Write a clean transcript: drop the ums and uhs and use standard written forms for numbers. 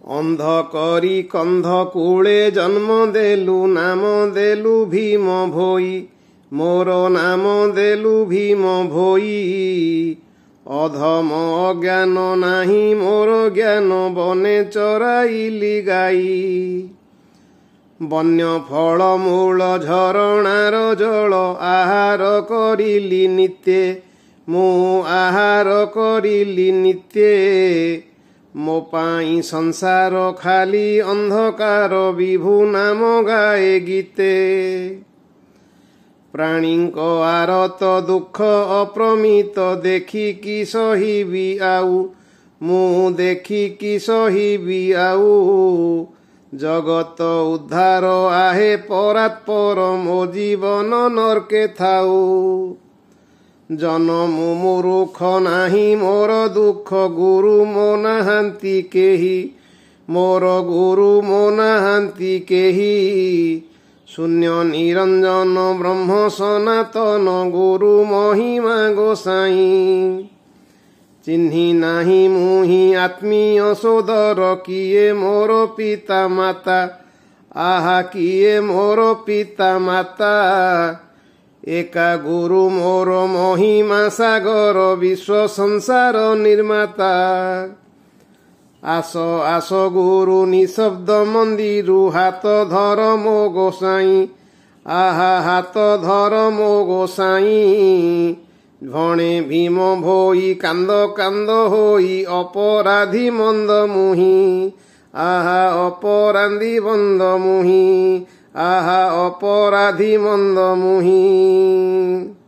ଅନ୍ଧ କରି କନ୍ଧ କୂଳେ ଜନ୍ମ ଦେଲୁ ନାମ ଦେଲୁ ଭୀମ ଭୋଇ ମୋର ନାମ ଦେଲୁ ଭୀମ ଭୋଇ ଅଧମ ଅଜ୍ଞାନ ନାହିଁ ମୋର ଜ୍ଞାନ ବନେ ଚରାଇଲି ଗାଈ ବନ୍ୟ ଫଳ ମୂଳ ଝରଣାର ଜଳ ଆହାର କରିଲି ନିତ୍ୟେ ମୁଁ ଆହାର କରିଲି ନିତ୍ୟେ ମୋ ପାଇଁ ସଂସାର ଖାଲି ଅନ୍ଧକାର ବିଭୁ ନାମ ଗାଏ ଗୀତେ ପ୍ରାଣୀଙ୍କ ଆରତ ଦୁଃଖ ଅପ୍ରମିତ ଦେଖିକି ସହିବି ଆଉ ମୁଁ ଦେଖିକି ସହିବି ଆଉ ଜଗତ ଉଦ୍ଧାର ଆହେ ପରାତ୍ପର ମୋ ଜୀବନ ନର୍କେ ଥାଉ ଜନମ ମୂର୍ଖ ନାହିଁ ମୋର ଦୁଃଖ ଗୁରୁ ମୋ ନାହାନ୍ତି କେହି ମୋର ଗୁରୁ ମୋ ନାହାନ୍ତି କେହି ଶୂନ୍ୟ ନିରଞ୍ଜନ ବ୍ରହ୍ମ ସନାତନ ଗୁରୁ ମହିମା ଗୋସାଇଁ ଚିହ୍ନି ନାହିଁ ମୁଁ ହିଁ ଆତ୍ମୀୟ ସୋଦର କିଏ ମୋର ପିତା ମାତା ଆହା କିଏ ମୋର ପିତା ମାତା ଏକା ଗୁରୁ ମୋର ମହିମା ସାଗର ବିଶ୍ୱ ସଂସାର ନିର୍ମାତା ଆସ ଆସ ଗୁରୁ ନିଶବ୍ଦ ମନ୍ଦିରୁ ହାତ ଧର ମୋ ଗୋସାଇଁ ଆହା ହାତ ଧର ମୋ ଗୋସାଇଁ ଭଣେ ଭୀମ ଭୋଇ କାନ୍ଦ କାନ୍ଦ ହୋଇ ଅପରାଧୀ ମନ୍ଦ ମୁହିଁ ଆହା ଅପରାଧୀ ମନ୍ଦ ମୁହିଁ ଆହା ଅପରାଧୀ ମନ୍ଦ ମୁହିଁ।